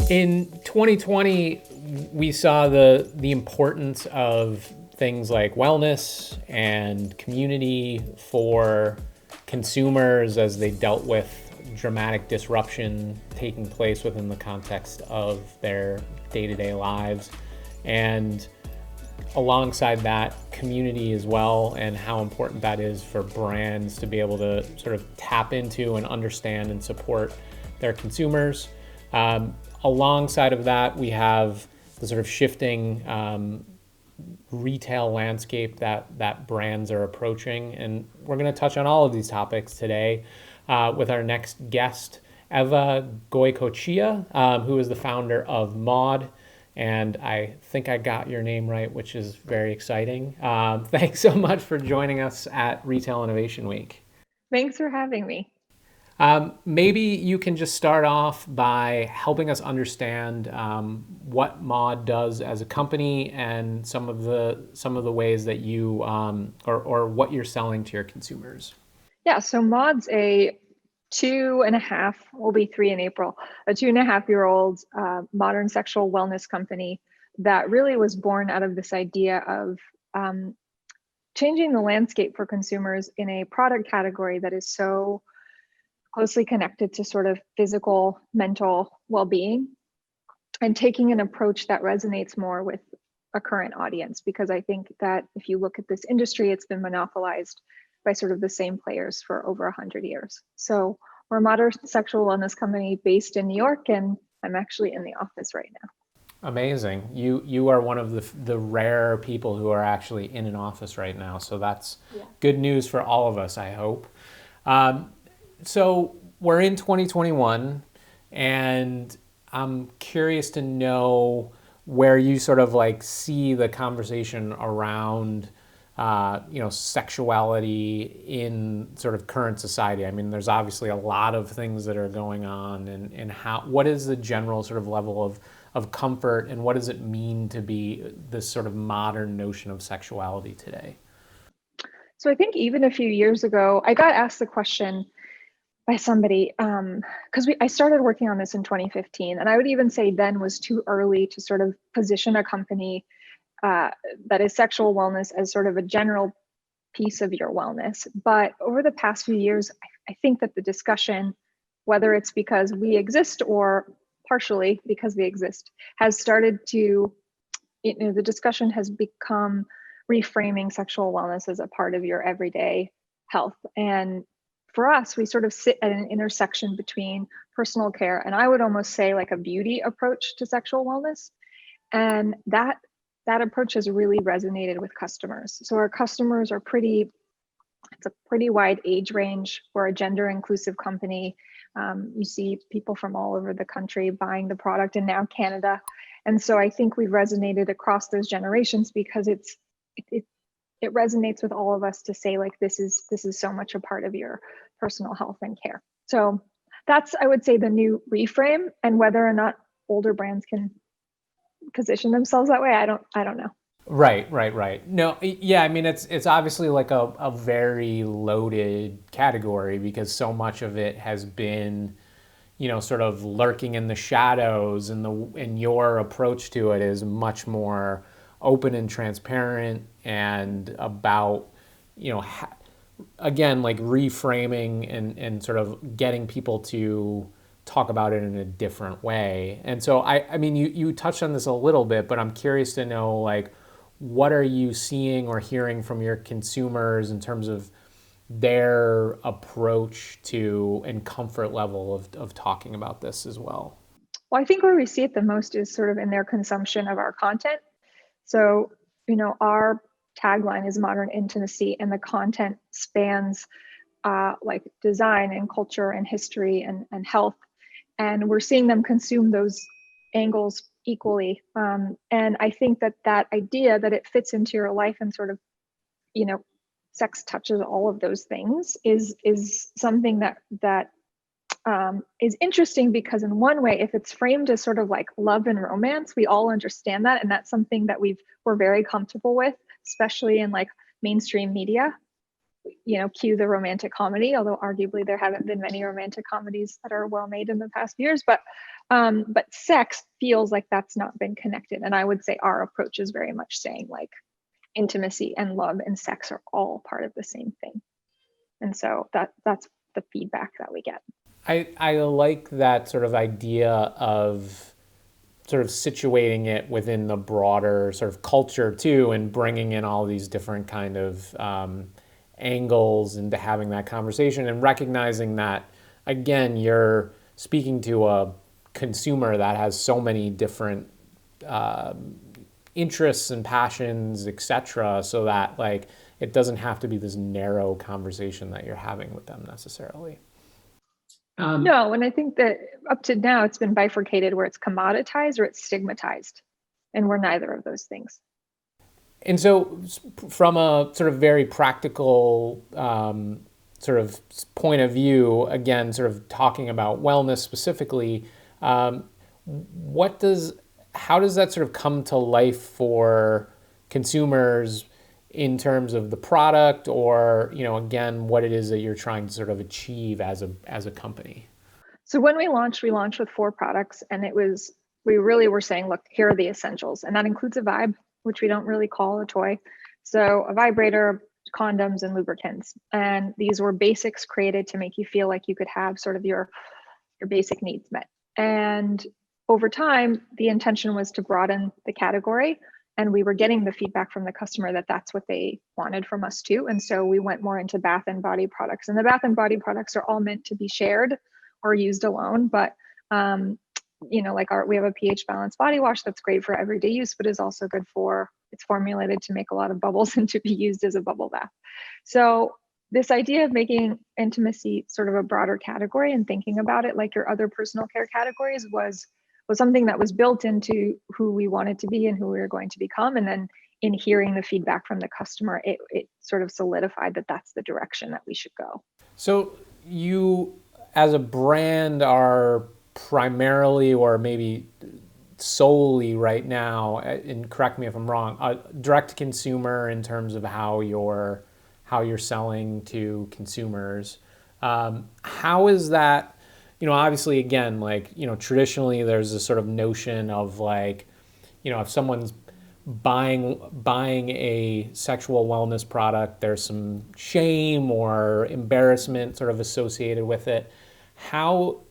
In 2020, we saw the importance of things like wellness and community for consumers as they dealt with dramatic disruption taking place within the context of their day-to-day lives. And alongside that, community as well, and how important that is for brands to be able to sort of tap into and understand and support their consumers. Alongside of that, we have the sort of shifting retail landscape that brands are approaching. And we're going to touch on all of these topics today with our next guest, Eva Goicochea, who is the founder of Maude. And I think I got your name right, which is very exciting. Thanks so much for joining us at Retail Innovation Week. Thanks for having me. Maybe you can just start off by helping us understand what Maude does as a company and some of the ways that you or what you're selling to your consumers. Yeah, so Maude's a 2.5, will be 3 in April, a 2.5-year-old modern sexual wellness company that really was born out of this idea of changing the landscape for consumers in a product category that is so closely connected to sort of physical, mental well-being, and taking an approach that resonates more with a current audience. Because I think that if you look at this industry, it's been monopolized by sort of the same players for over 100 years. So we're a modern sexual wellness company based in New York, and I'm actually in the office right now. Amazing. You are one of the rare people who are actually in an office right now. So that's good news for all of us, I hope. So we're in 2021, and I'm curious to know where you sort of like see the conversation around, sexuality in sort of current society. I mean, there's obviously a lot of things that are going on, and what is the general sort of level of comfort, and what does it mean to be this sort of modern notion of sexuality today? So I think even a few years ago, I got asked the question by somebody, because I started working on this in 2015, and I would even say then was too early to sort of position a company that is sexual wellness as sort of a general piece of your wellness. But over the past few years, I think that the discussion, whether it's because we exist or partially because we exist, has started to, the discussion has become reframing sexual wellness as a part of your everyday health. And for us, we sort of sit at an intersection between personal care and I would almost say like a beauty approach to sexual wellness. And that approach has really resonated with customers. So our customers are it's a pretty wide age range. We're a gender inclusive company. You see people from all over the country buying the product, and now Canada. And so I think we've resonated across those generations because it resonates with all of us to say like this is so much a part of your personal health and care. So that's, I would say, the new reframe, and whether or not older brands can position themselves that way, I don't know. Right. No, yeah, I mean, it's obviously like a very loaded category because so much of it has been, sort of lurking in the shadows, and your approach to it is much more open and transparent and about, again, like reframing and sort of getting people to talk about it in a different way. And so I mean, you touched on this a little bit, but I'm curious to know, like, what are you seeing or hearing from your consumers in terms of their approach to and comfort level of talking about this as well? Well, I think where we see it the most is sort of in their consumption of our content. So, our tagline is modern intimacy, and the content spans like design and culture and history and health. And we're seeing them consume those angles equally. And I think that idea that it fits into your life and sort of, sex touches all of those things is something that is interesting, because in one way, if it's framed as sort of like love and romance, we all understand that. And that's something that we're very comfortable with, especially in like mainstream media. cue the romantic comedy, although arguably there haven't been many romantic comedies that are well made in the past years, but sex feels like that's not been connected. And I would say our approach is very much saying like intimacy and love and sex are all part of the same thing. And so that's the feedback that we get. I like that sort of idea of sort of situating it within the broader sort of culture too, and bringing in all these different kind of angles into having that conversation, and recognizing that, again, you're speaking to a consumer that has so many different interests and passions, etc., so that like it doesn't have to be this narrow conversation that you're having with them necessarily. No, and I think that up to now it's been bifurcated where it's commoditized or it's stigmatized, and we're neither of those things. And so, from a sort of very practical sort of point of view, again, sort of talking about wellness specifically, how does that sort of come to life for consumers in terms of the product, or again, what it is that you're trying to sort of achieve as a company? So when we launched with 4 products, and we really were saying, look, here are the essentials, and that includes a vibe, which we don't really call a toy. So a vibrator, condoms, and lubricants. And these were basics created to make you feel like you could have sort of your basic needs met. And over time, the intention was to broaden the category, and we were getting the feedback from the customer that that's what they wanted from us too. And so we went more into bath and body products, and the bath and body products are all meant to be shared or used alone. But like we have a pH balanced body wash that's great for everyday use, but is also good it's formulated to make a lot of bubbles and to be used as a bubble bath. So this idea of making intimacy sort of a broader category and thinking about it like your other personal care categories was something that was built into who we wanted to be and who we were going to become. And then in hearing the feedback from the customer, it sort of solidified that that's the direction that we should go. So you, as a brand, are primarily, or maybe solely right now, and correct me if I'm wrong, direct to consumer in terms of how you're selling to consumers. How is that? Obviously, again, like, traditionally there's this sort of notion of like, if someone's buying a sexual wellness product, there's some shame or embarrassment sort of associated with it. How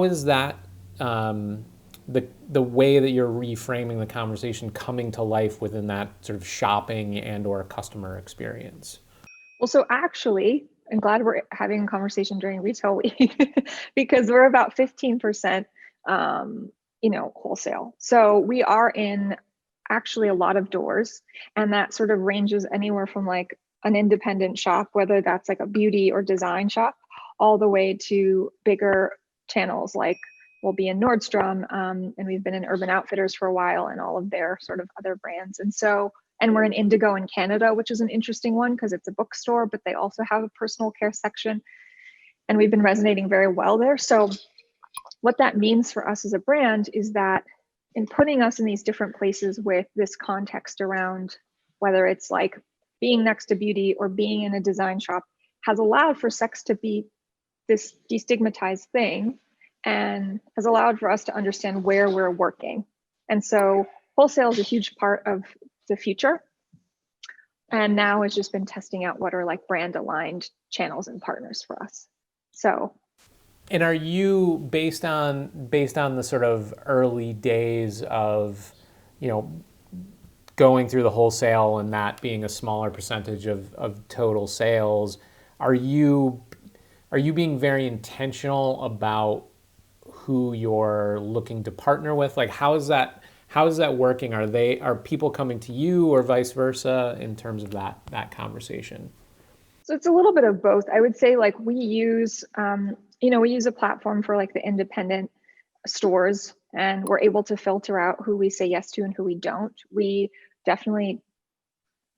is that the way that you're reframing the conversation coming to life within that sort of shopping and or customer experience? Well, so actually, I'm glad we're having a conversation during Retail Week because we're about 15%, wholesale. So we are in actually a lot of doors, and that sort of ranges anywhere from like an independent shop, whether that's like a beauty or design shop, all the way to bigger channels like we'll be in Nordstrom, and we've been in Urban Outfitters for a while and all of their sort of other brands. And we're in Indigo in Canada, which is an interesting one because it's a bookstore, but they also have a personal care section. And we've been resonating very well there. So what that means for us as a brand is that in putting us in these different places with this context around whether it's like being next to beauty or being in a design shop has allowed for sex to be this destigmatized thing and has allowed for us to understand where we're working. And so wholesale is a huge part of the future. And now it's just been testing out what are like brand aligned channels and partners for us. So. And are you based on the sort of early days of, going through the wholesale and that being a smaller percentage of total sales, are you being very intentional about who you're looking to partner with? Like, how is that working? Are people coming to you or vice versa in terms of that conversation? So it's a little bit of both. I would say like we use a platform for like the independent stores, and we're able to filter out who we say yes to and who we don't. We definitely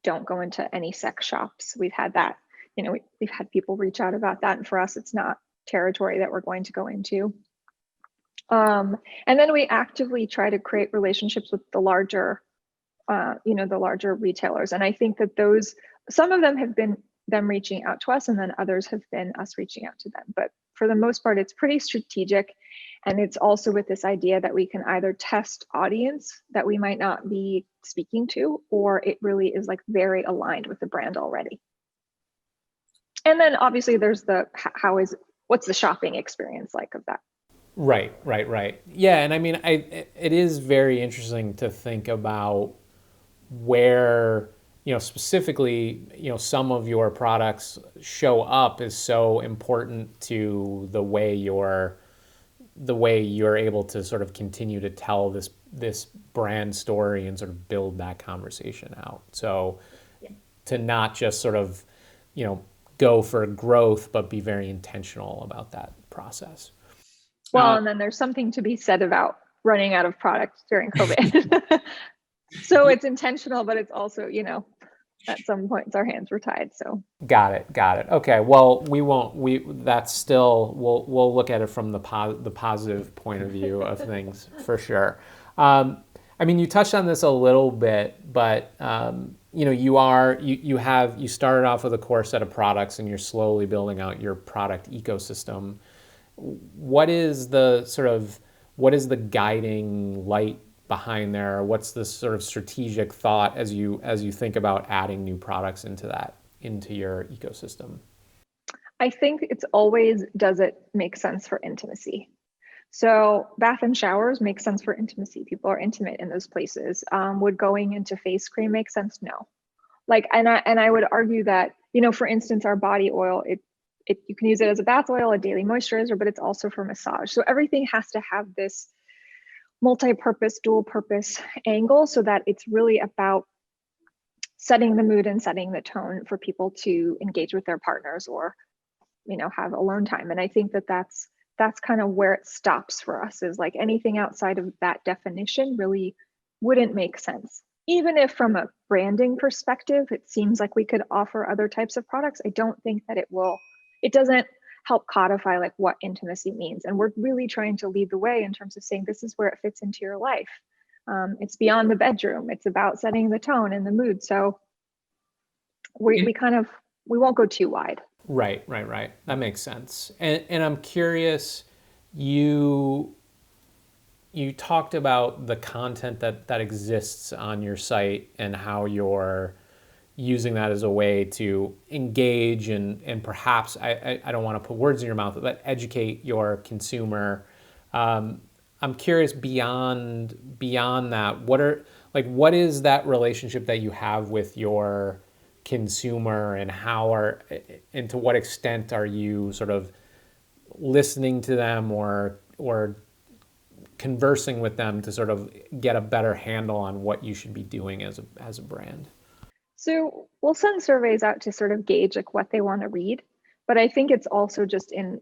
don't go into any sex shops. We've had that, we've had people reach out about that. And for us, it's not territory that we're going to go into. And then we actively try to create relationships with the larger retailers. And I think that some of them have been them reaching out to us, and then others have been us reaching out to them. But for the most part, it's pretty strategic. And it's also with this idea that we can either test audience that we might not be speaking to, or it really is like very aligned with the brand already. And then obviously there's the what's the shopping experience like of that? Right. Yeah, and I mean, it is very interesting to think about where, specifically, some of your products show up is so important to the way you're able to sort of continue to tell this brand story and sort of build that conversation out. So to not just sort of, go for growth, but be very intentional about that process. Well, and then there's something to be said about running out of product during COVID. So it's intentional, but it's also, at some points our hands were tied. So got it. Okay. Well, we'll look at it from the positive point of view of things for sure. I mean, you touched on this a little bit, but you started off with a core set of products and you're slowly building out your product ecosystem. What is the guiding light behind there? What's the sort of strategic thought as you think about adding new products into your ecosystem? I think it's always, does it make sense for intimacy? So bath and showers make sense for intimacy. People are intimate in those places. Would going into face cream make sense? No. And I would argue that, for instance, our body oil, you can use it as a bath oil, a daily moisturizer, but it's also for massage. So everything has to have this multi-purpose, dual purpose angle, so that it's really about setting the mood and setting the tone for people to engage with their partners or, have alone time. And I think that's kind of where it stops for us, is like anything outside of that definition really wouldn't make sense. Even if from a branding perspective, it seems like we could offer other types of products, I don't think that it doesn't help codify like what intimacy means. And we're really trying to lead the way in terms of saying this is where it fits into your life. It's beyond the bedroom. It's about setting the tone and the mood. So we won't go too wide. Right. That makes sense. And I'm curious, you talked about the content that exists on your site and how you're using that as a way to engage and perhaps, I don't want to put words in your mouth, but educate your consumer. I'm curious beyond that, what is that relationship that you have with your consumer, and to what extent are you sort of listening to them or conversing with them to sort of get a better handle on what you should be doing as a brand? So we'll send surveys out to sort of gauge like what they want to read, but I think it's also just in,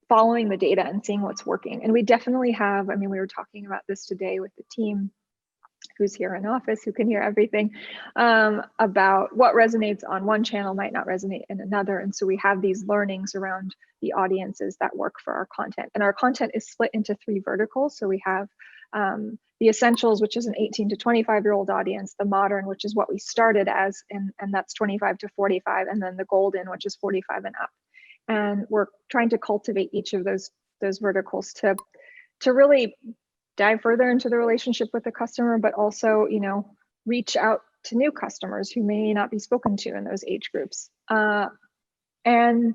following the data and seeing what's working. And we definitely have, we were talking about this today with the team who's here in office, who can hear everything, about what resonates on one channel might not resonate in another. And so we have these learnings around the audiences that work for our content. And our content is split into 3 verticals. So we have the essentials, which is an 18 to 25-year-old audience, the modern, which is what we started as, and that's 25 to 45, and then the golden, which is 45 and up. And we're trying to cultivate each of those verticals to really dive further into the relationship with the customer, but also, reach out to new customers who may not be spoken to in those age groups. And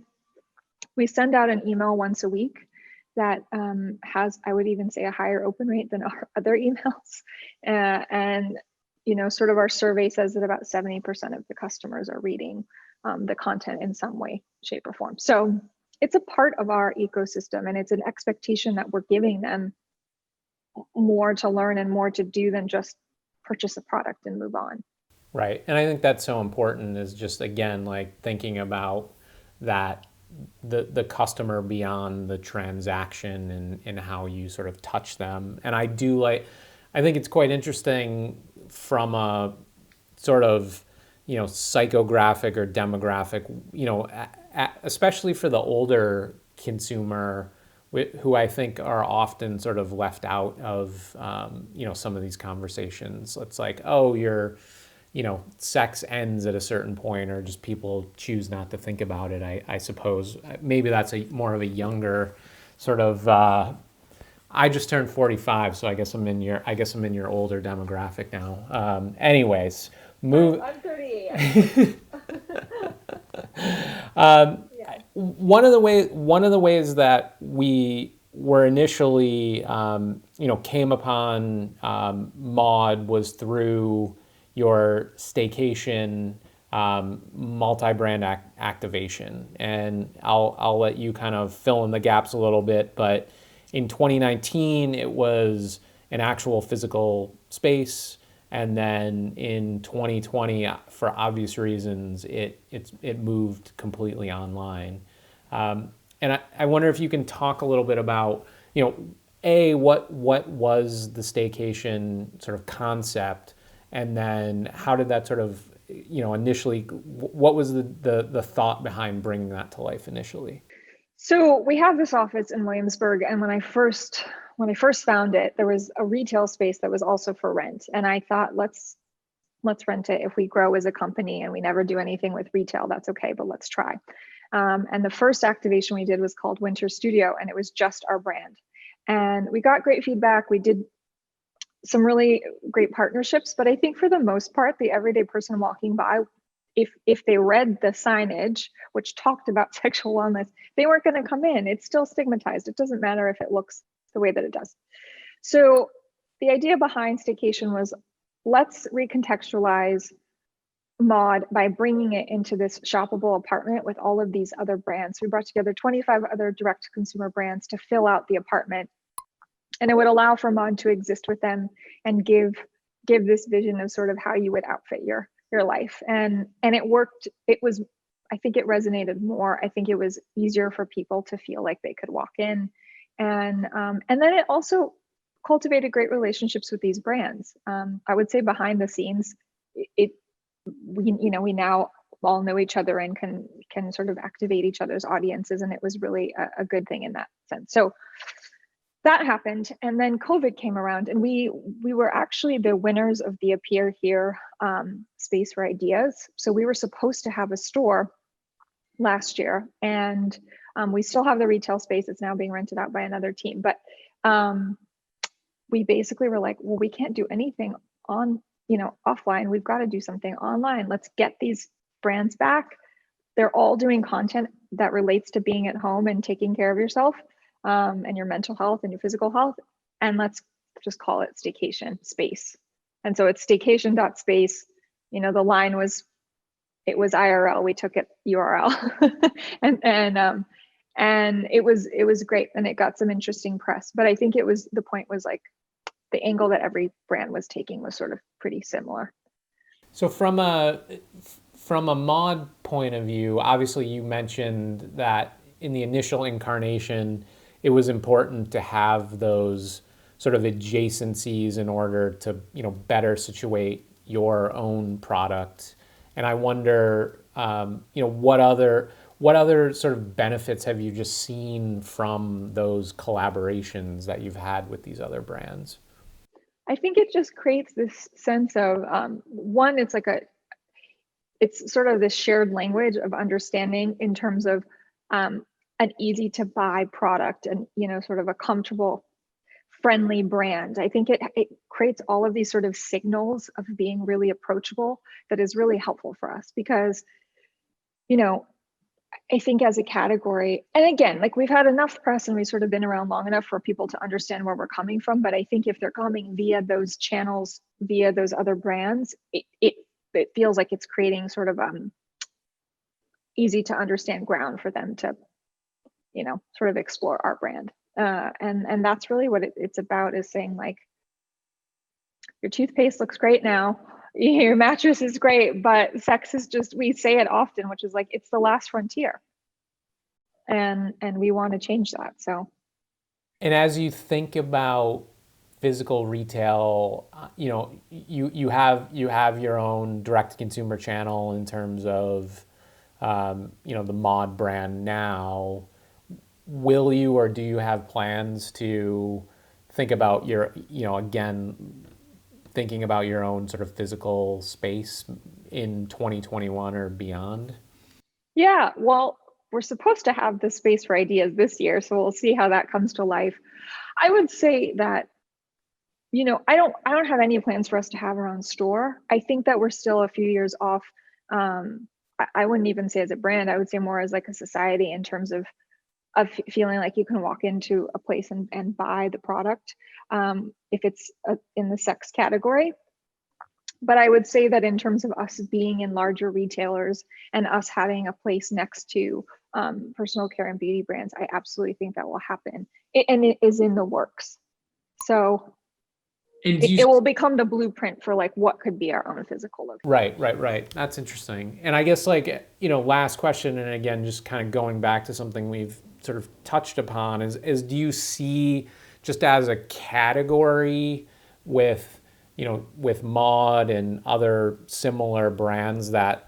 we send out an email once a week that has, I would even say, a higher open rate than our other emails. And, sort of our survey says that about 70% of the customers are reading the content in some way, shape, or form. So it's a part of our ecosystem, and it's an expectation that we're giving them more to learn and more to do than just purchase a product and move on. Right. And I think that's so important, is just, again, like thinking about that, the customer beyond the transaction and how you sort of touch them. And I think it's quite interesting from a sort of, psychographic or demographic, especially for the older consumer, who I think are often sort of left out of, some of these conversations. It's like, oh, you're sex ends at a certain point, or just people choose not to think about it. I suppose maybe that's a more of a younger sort of. I just turned 45, so I guess I'm in your older demographic now. Anyways, move. I'm 38. One of the ways that we were initially, came upon Maude was through your staycation multi-brand activation, and I'll let you kind of fill in the gaps a little bit. But in 2019, it was an actual physical space. And then in 2020, for obvious reasons, it moved completely online. And I wonder if you can talk a little bit about, what was the staycation sort of concept, and then how did that sort of, initially, what was the thought behind bringing that to life initially? So we have this office in Williamsburg, and when I first found it, there was a retail space that was also for rent, and I thought, let's rent it. If we grow as a company and we never do anything with retail, that's okay, but let's try. And the first activation we did was called Winter Studio, and it was just our brand. And we got great feedback. We did some really great partnerships, but I think for the most part, the everyday person walking by, if they read the signage, which talked about sexual wellness, they weren't going to come in. It's still stigmatized. It doesn't matter if it looks the way that it does. So the idea behind staycation was, let's recontextualize Maude by bringing it into this shoppable apartment with all of these other brands. We brought together 25 other direct consumer brands to fill out the apartment, and it would allow for Maude to exist with them and give this vision of sort of how you would outfit your life. And it worked. I think it resonated more. I think it was easier for people to feel like they could walk in, and then it also cultivated great relationships with these brands. I would say behind the scenes, we now all know each other and can sort of activate each other's audiences, and it was really a good thing in that sense. So that happened, and then COVID came around, and we were actually the winners of the Appear Here Space for Ideas. So we were supposed to have a store last year, and we still have the retail space. It's now being rented out by another team, but we basically were like, well, we can't do anything offline. We've got to do something online. Let's get these brands back. They're all doing content that relates to being at home and taking care of yourself, and your mental health and your physical health. And let's just call it Staycation Space. And so it's staycation.space. The line was, it was IRL. We took it URL, and it was great, and it got some interesting press. But I think the point was like, the angle that every brand was taking was sort of pretty similar. So from a Maude point of view, obviously you mentioned that in the initial incarnation, it was important to have those sort of adjacencies in order to, better situate your own product. And I wonder, what other sort of benefits have you just seen from those collaborations that you've had with these other brands? I think it just creates this sense of one, it's sort of this shared language of understanding in terms of an easy to buy product, and sort of a comfortable, friendly brand. I think it creates all of these sort of signals of being really approachable that is really helpful for us, because I think as a category, and again, like, we've had enough press and we've sort of been around long enough for people to understand where we're coming from. But I think if they're coming via those channels, via those other brands, it feels like it's creating sort of easy to understand ground for them to, sort of explore our brand. And that's really what it's about, is saying, like, your toothpaste looks great now, your mattress is great, but sex is just, we say it often, which is like, it's the last frontier, and we want to change that. So, and as you think about physical retail, you have your own direct to consumer channel in terms of the Maude brand now. Will you, or do you have plans to think about your, again, thinking about your own sort of physical space in 2021 or beyond? Yeah, well, we're supposed to have the space for ideas this year, so we'll see how that comes to life. I would say that, I don't have any plans for us to have our own store. I think that we're still a few years off. I wouldn't even say as a brand, I would say more as like a society in terms of feeling like you can walk into a place and buy the product, if it's in the sex category. But I would say that in terms of us being in larger retailers and us having a place next to personal care and beauty brands, I absolutely think that will happen. And it is in the works. So And it will become the blueprint for like what could be our own physical location. Right. That's interesting. And I guess like, last question, and again, just kind of going back to something we've sort of touched upon is do you see just as a category with, with Maude and other similar brands that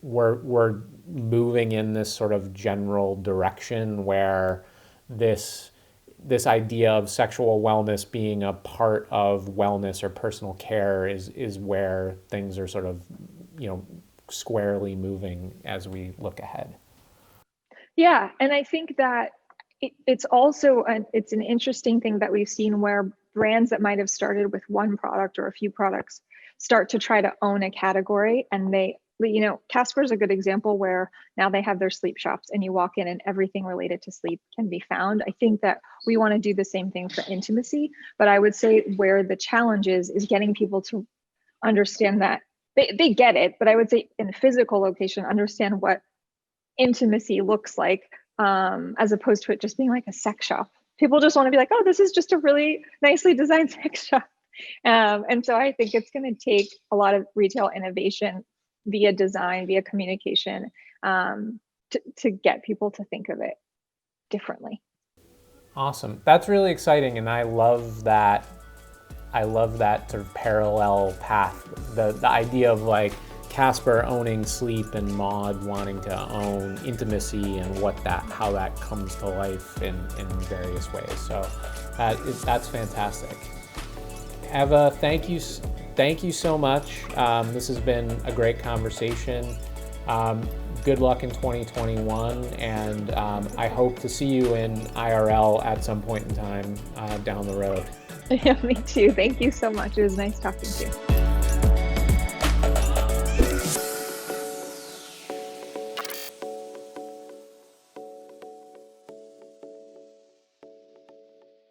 we're moving in this sort of general direction where this idea of sexual wellness being a part of wellness or personal care is where things are sort of, squarely moving as we look ahead? Yeah, and I think that it's also it's an interesting thing that we've seen where brands that might have started with one product or a few products start to try to own a category, and Casper's a good example where now they have their sleep shops and you walk in and everything related to sleep can be found. I think that we want to do the same thing for intimacy, but I would say where the challenge is getting people to understand that they get it, but I would say in a physical location, understand what intimacy looks like, as opposed to it just being like a sex shop. People just want to be like, oh, this is just a really nicely designed sex shop. And so I think it's going to take a lot of retail innovation via design, via communication, to get people to think of it differently. Awesome. That's really exciting. And I love that sort of parallel path. The idea of like Casper owning sleep and Maude wanting to own intimacy and how that comes to life in various ways. So that's fantastic. Eva, thank you so much. This has been a great conversation. Good luck in 2021, and I hope to see you in IRL at some point in time down the road. Yeah, me too. Thank you so much. It was nice talking to you.